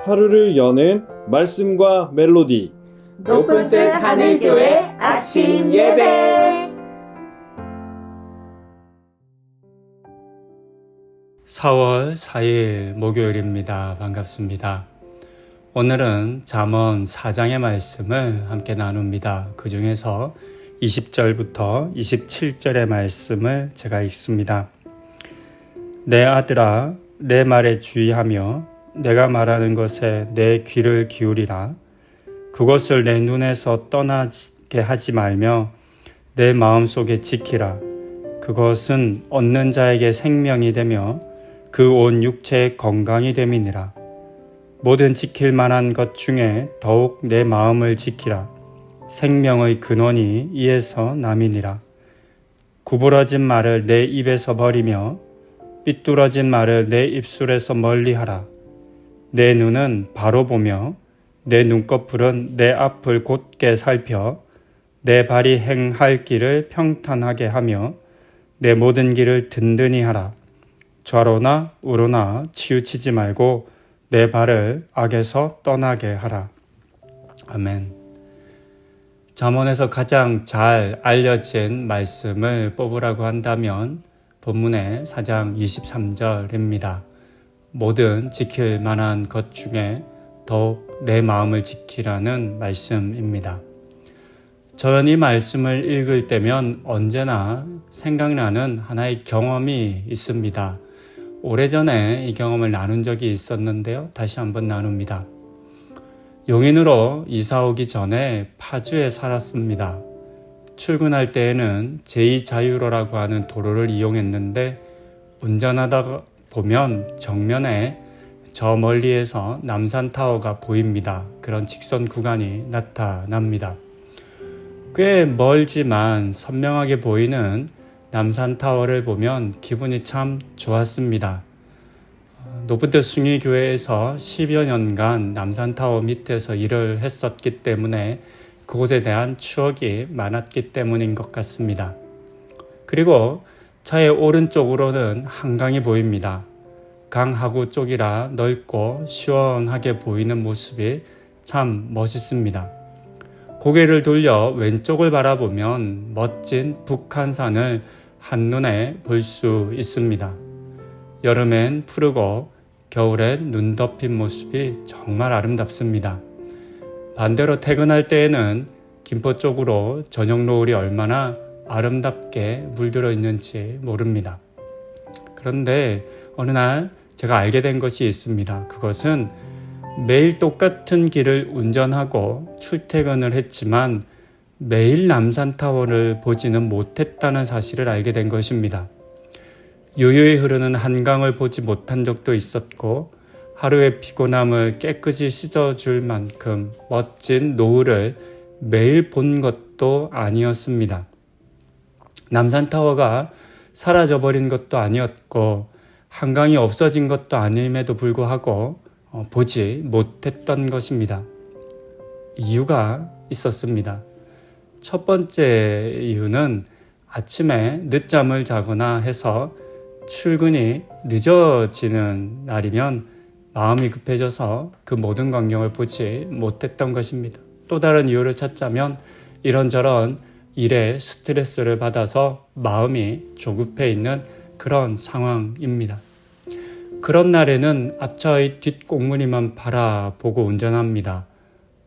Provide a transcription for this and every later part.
하루를 여는 말씀과 멜로디. 높은 뜻 하늘교회 아침 예배. 4월 4일 목요일입니다. 반갑습니다. 오늘은 잠언 4장의 말씀을 함께 나눕니다. 그 중에서 20절부터 27절의 말씀을 제가 읽습니다. 내 아들아, 내 말에 주의하며 내가 말하는 것에 내 귀를 기울이라. 그것을 내 눈에서 떠나게 하지 말며 내 마음속에 지키라. 그것은 얻는 자에게 생명이 되며 그 온 육체의 건강이 됨이니라. 모든 지킬 만한 것 중에 더욱 내 마음을 지키라. 생명의 근원이 이에서 남이니라. 구부러진 말을 내 입에서 버리며 삐뚤어진 말을 내 입술에서 멀리하라. 내 눈은 바로 보며 내 눈꺼풀은 내 앞을 곧게 살펴 내 발이 행할 길을 평탄하게 하며 내 모든 길을 든든히 하라. 좌로나 우로나 치우치지 말고 내 발을 악에서 떠나게 하라. 아멘. 잠언에서 가장 잘 알려진 말씀을 뽑으라고 한다면 본문의 4장 23절입니다. 모든 지킬 만한 것 중에 더욱 내 마음을 지키라는 말씀입니다. 저는 이 말씀을 읽을 때면 언제나 생각나는 하나의 경험이 있습니다. 오래전에 이 경험을 나눈 적이 있었는데요. 다시 한번 나눕니다. 용인으로 이사 오기 전에 파주에 살았습니다. 출근할 때에는 제2자유로라고 하는 도로를 이용했는데 운전하다가 보면 정면에 저 멀리에서 남산타워가 보입니다. 그런 직선 구간이 나타납니다. 꽤 멀지만 선명하게 보이는 남산타워를 보면 기분이 참 좋았습니다. 높은 뜻 숭일교회에서 10여 년간 남산타워 밑에서 일을 했었기 때문에 그곳에 대한 추억이 많았기 때문인 것 같습니다. 그리고 차의 오른쪽으로는 한강이 보입니다. 강 하구 쪽이라 넓고 시원하게 보이는 모습이 참 멋있습니다. 고개를 돌려 왼쪽을 바라보면 멋진 북한산을 한눈에 볼 수 있습니다. 여름엔 푸르고 겨울엔 눈 덮인 모습이 정말 아름답습니다. 반대로 퇴근할 때에는 김포 쪽으로 저녁 노을이 얼마나 아름답게 물들어 있는지 모릅니다. 그런데 어느 날 제가 알게 된 것이 있습니다. 그것은 매일 똑같은 길을 운전하고 출퇴근을 했지만 매일 남산타워를 보지는 못했다는 사실을 알게 된 것입니다. 유유히 흐르는 한강을 보지 못한 적도 있었고 하루의 피곤함을 깨끗이 씻어줄 만큼 멋진 노을을 매일 본 것도 아니었습니다. 남산타워가 사라져버린 것도 아니었고 한강이 없어진 것도 아님에도 불구하고 보지 못했던 것입니다. 이유가 있었습니다. 첫 번째 이유는 아침에 늦잠을 자거나 해서 출근이 늦어지는 날이면 마음이 급해져서 그 모든 광경을 보지 못했던 것입니다. 또 다른 이유를 찾자면 이런저런 일에 스트레스를 받아서 마음이 조급해 있는 그런 상황입니다. 그런 날에는 앞차의 뒷꽁무니만 바라보고 운전합니다.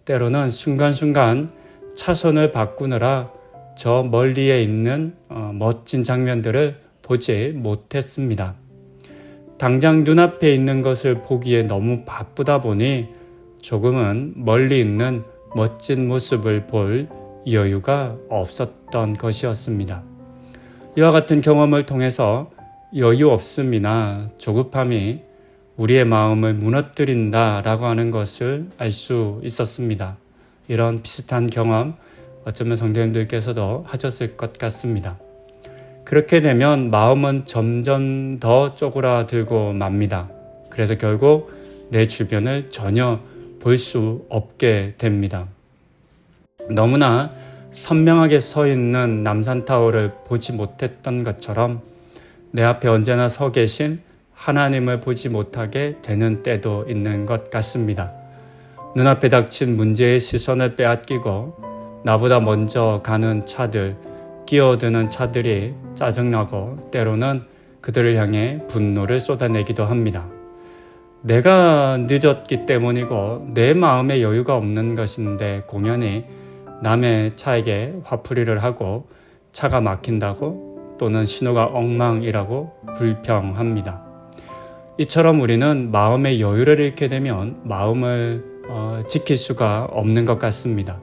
때로는 순간순간 차선을 바꾸느라 저 멀리에 있는 멋진 장면들을 보지 못했습니다. 당장 눈앞에 있는 것을 보기에 너무 바쁘다 보니 조금은 멀리 있는 멋진 모습을 볼 여유가 없었던 것이었습니다. 이와 같은 경험을 통해서 여유 없음이나 조급함이 우리의 마음을 무너뜨린다라고 하는 것을 알 수 있었습니다. 이런 비슷한 경험 어쩌면 성도님들께서도 하셨을 것 같습니다. 그렇게 되면 마음은 점점 더 쪼그라들고 맙니다. 그래서 결국 내 주변을 전혀 볼 수 없게 됩니다. 너무나 선명하게 서 있는 남산타워를 보지 못했던 것처럼 내 앞에 언제나 서 계신 하나님을 보지 못하게 되는 때도 있는 것 같습니다. 눈앞에 닥친 문제의 시선을 빼앗기고 나보다 먼저 가는 차들, 끼어드는 차들이 짜증나고 때로는 그들을 향해 분노를 쏟아내기도 합니다. 내가 늦었기 때문이고 내 마음에 여유가 없는 것인데 공연히 남의 차에게 화풀이를 하고 차가 막힌다고 또는 신호가 엉망이라고 불평합니다. 이처럼 우리는 마음의 여유를 잃게 되면 마음을 지킬 수가 없는 것 같습니다.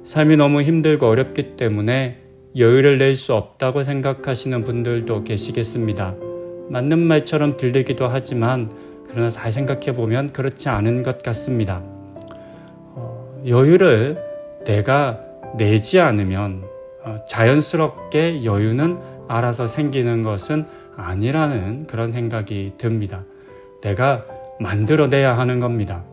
삶이 너무 힘들고 어렵기 때문에 여유를 낼 수 없다고 생각하시는 분들도 계시겠습니다. 맞는 말처럼 들리기도 하지만 그러나 잘 생각해 보면 그렇지 않은 것 같습니다. 여유를 내가 내지 않으면 자연스럽게 여유는 알아서 생기는 것은 아니라는 그런 생각이 듭니다. 내가 만들어내야 하는 겁니다.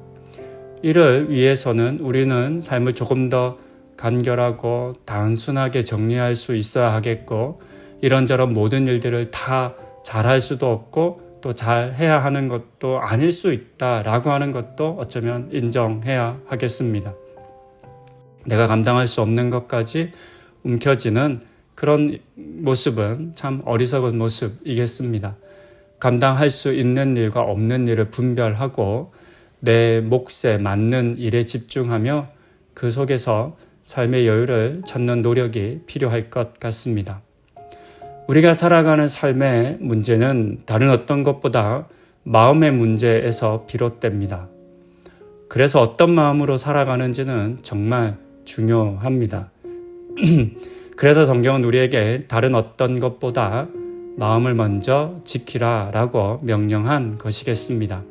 이를 위해서는 우리는 삶을 조금 더 간결하고 단순하게 정리할 수 있어야 하겠고, 이런저런 모든 일들을 다 잘할 수도 없고 또 잘해야 하는 것도 아닐 수 있다라고 하는 것도 어쩌면 인정해야 하겠습니다. 내가 감당할 수 없는 것까지 움켜쥐는 그런 모습은 참 어리석은 모습이겠습니다. 감당할 수 있는 일과 없는 일을 분별하고 내 몫에 맞는 일에 집중하며 그 속에서 삶의 여유를 찾는 노력이 필요할 것 같습니다. 우리가 살아가는 삶의 문제는 다른 어떤 것보다 마음의 문제에서 비롯됩니다. 그래서 어떤 마음으로 살아가는지는 정말 중요합니다. 그래서 성경은 우리에게 다른 어떤 것보다 마음을 먼저 지키라 라고 명령한 것이겠습니다.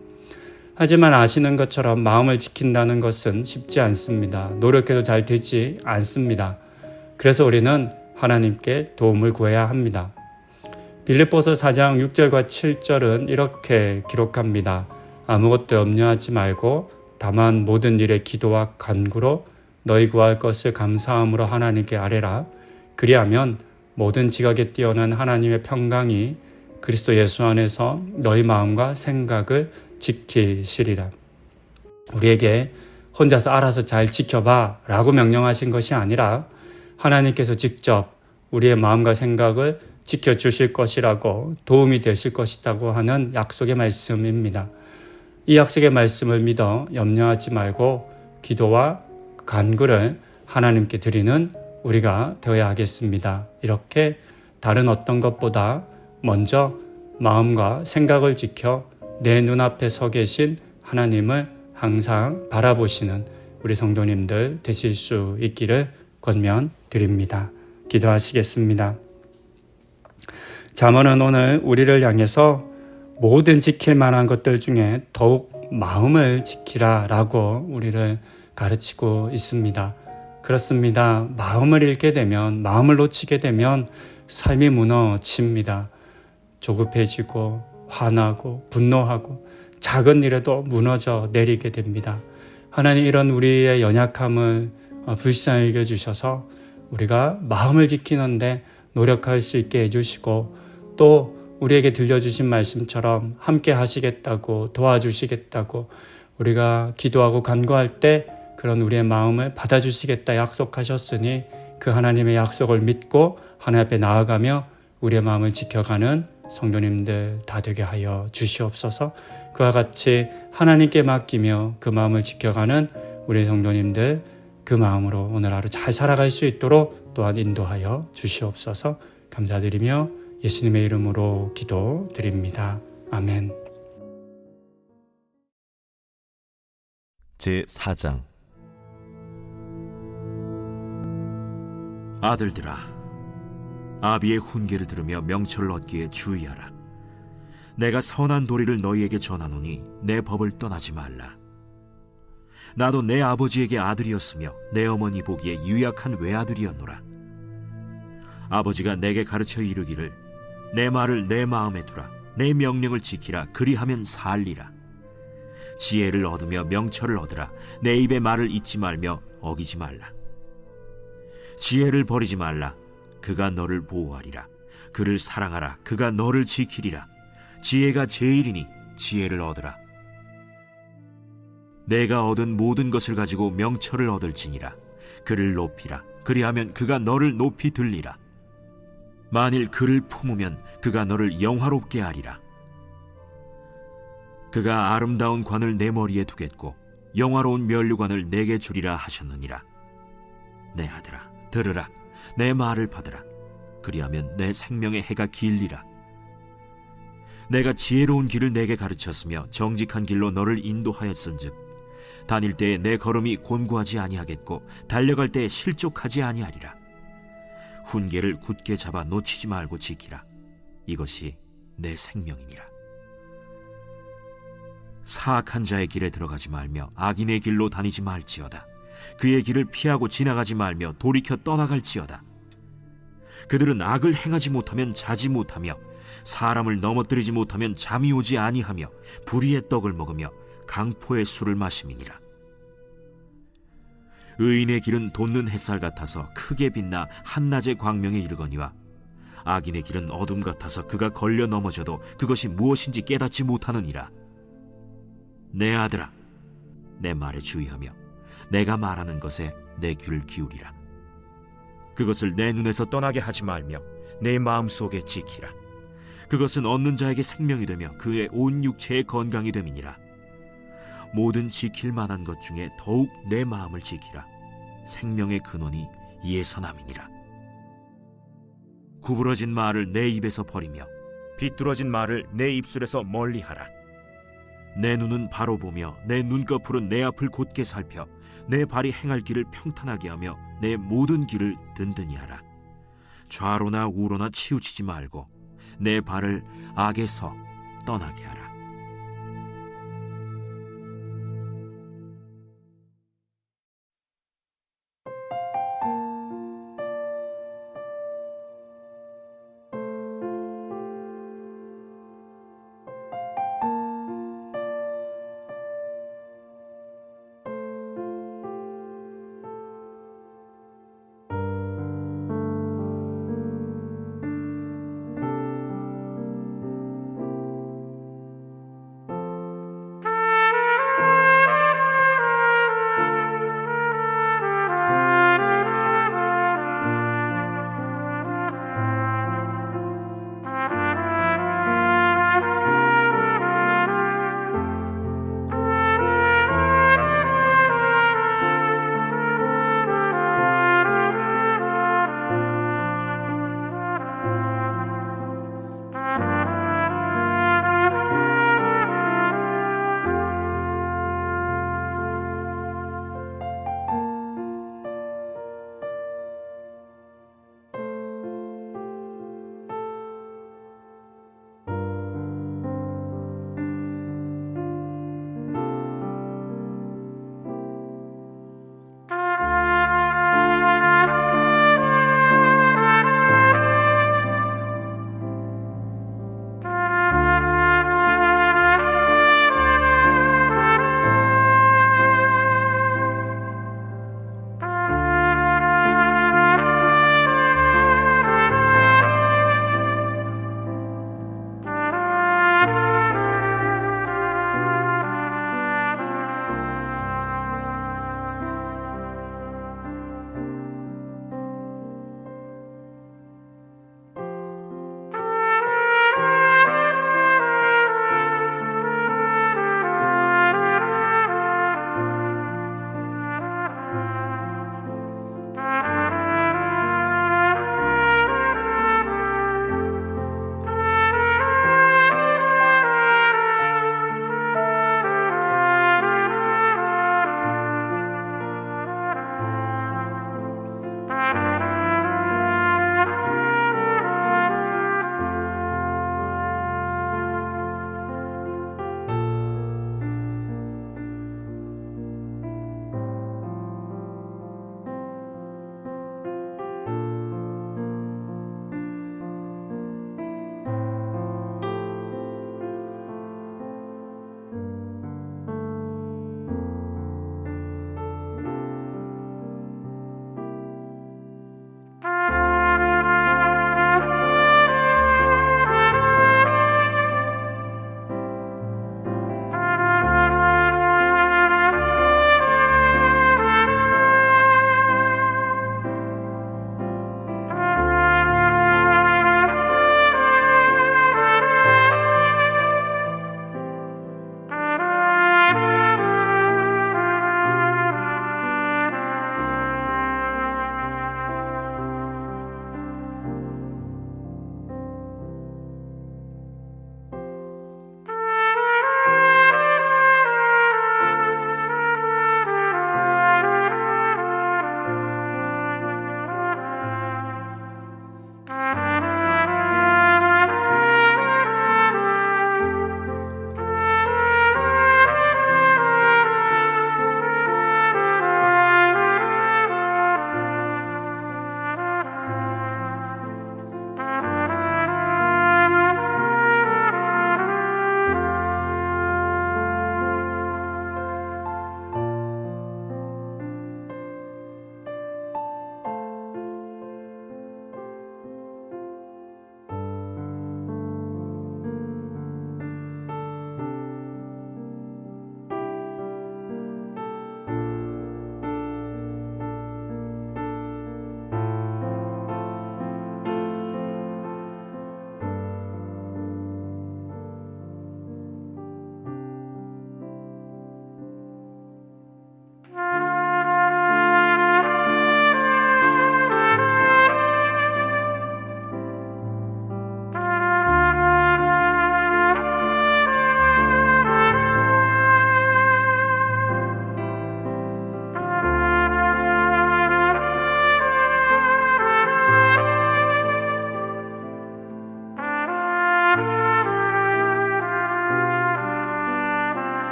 하지만 아시는 것처럼 마음을 지킨다는 것은 쉽지 않습니다. 노력해도 잘 되지 않습니다. 그래서 우리는 하나님께 도움을 구해야 합니다. 빌립보서 4장 6절과 7절은 이렇게 기록합니다. 아무것도 염려하지 말고 다만 모든 일에 기도와 간구로 너희 구할 것을 감사함으로 하나님께 아뢰라. 그리하면 모든 지각에 뛰어난 하나님의 평강이 그리스도 예수 안에서 너희 마음과 생각을 지키시리라. 우리에게 혼자서 알아서 잘 지켜봐 라고 명령하신 것이 아니라 하나님께서 직접 우리의 마음과 생각을 지켜주실 것이라고, 도움이 되실 것이라고 하는 약속의 말씀입니다. 이 약속의 말씀을 믿어 염려하지 말고 기도와 간구를 하나님께 드리는 우리가 되어야 하겠습니다. 이렇게 다른 어떤 것보다 먼저 마음과 생각을 지켜 내 눈앞에 서 계신 하나님을 항상 바라보시는 우리 성도님들 되실 수 있기를 권면드립니다. 기도하시겠습니다. 잠언은 오늘 우리를 향해서 모든 지킬 만한 것들 중에 더욱 마음을 지키라 라고 우리를 가르치고 있습니다. 그렇습니다. 마음을 잃게 되면, 마음을 놓치게 되면 삶이 무너집니다. 조급해지고 화나고 분노하고 작은 일에도 무너져 내리게 됩니다. 하나님, 이런 우리의 연약함을 불쌍히 여겨주셔서 우리가 마음을 지키는데 노력할 수 있게 해주시고, 또 우리에게 들려주신 말씀처럼 함께 하시겠다고, 도와주시겠다고, 우리가 기도하고 간구할 때 그런 우리의 마음을 받아주시겠다 약속하셨으니 그 하나님의 약속을 믿고 하나님 앞에 나아가며 우리의 마음을 지켜가는 성도님들 다 되게 하여 주시옵소서. 그와 같이 하나님께 맡기며 그 마음을 지켜가는 우리 성도님들 그 마음으로 오늘 하루 잘 살아갈 수 있도록 또한 인도하여 주시옵소서. 감사드리며 예수님의 이름으로 기도드립니다. 아멘. 제4장 아들들아, 아비의 훈계를 들으며 명철을 얻기에 주의하라. 내가 선한 도리를 너희에게 전하노니 내 법을 떠나지 말라. 나도 내 아버지에게 아들이었으며 내 어머니 보기에 유약한 외아들이었노라. 아버지가 내게 가르쳐 이르기를 내 말을 내 마음에 두라. 내 명령을 지키라. 그리하면 살리라. 지혜를 얻으며 명철을 얻으라. 내 입의 말을 잊지 말며 어기지 말라. 지혜를 버리지 말라. 그가 너를 보호하리라. 그를 사랑하라. 그가 너를 지키리라. 지혜가 제일이니 지혜를 얻으라. 내가 얻은 모든 것을 가지고 명철을 얻을지니라. 그를 높이라. 그리하면 그가 너를 높이 들리라. 만일 그를 품으면 그가 너를 영화롭게 하리라. 그가 아름다운 관을 내 머리에 두겠고 영화로운 면류관을 내게 주리라 하셨느니라. 내 아들아, 들으라. 내 말을 받으라. 그리하면 내 생명의 해가 길리라. 내가 지혜로운 길을 내게 가르쳤으며 정직한 길로 너를 인도하였은즉 다닐 때에 내 걸음이 곤고하지 아니하겠고 달려갈 때에 실족하지 아니하리라. 훈계를 굳게 잡아 놓치지 말고 지키라. 이것이 내 생명이니라. 사악한 자의 길에 들어가지 말며 악인의 길로 다니지 말지어다. 그의 길을 피하고 지나가지 말며 돌이켜 떠나갈지어다. 그들은 악을 행하지 못하면 자지 못하며 사람을 넘어뜨리지 못하면 잠이 오지 아니하며 불의의 떡을 먹으며 강포의 술을 마심이니라. 의인의 길은 돋는 햇살 같아서 크게 빛나 한낮의 광명에 이르거니와 악인의 길은 어둠 같아서 그가 걸려 넘어져도 그것이 무엇인지 깨닫지 못하느니라. 내 아들아, 내 말에 주의하며 내가 말하는 것에 내 귀를 기울이라. 그것을 내 눈에서 떠나게 하지 말며 내 마음속에 지키라. 그것은 얻는 자에게 생명이 되며 그의 온 육체의 건강이 됨이니라. 모든 지킬 만한 것 중에 더욱 내 마음을 지키라. 생명의 근원이 이에서 남이니라. 구부러진 말을 내 입에서 버리며 비뚤어진 말을 내 입술에서 멀리하라. 내 눈은 바로 보며 내 눈꺼풀은 내 앞을 곧게 살펴 내 발이 행할 길을 평탄하게 하며 내 모든 길을 든든히 하라. 좌로나 우로나 치우치지 말고 내 발을 악에서 떠나게 하라.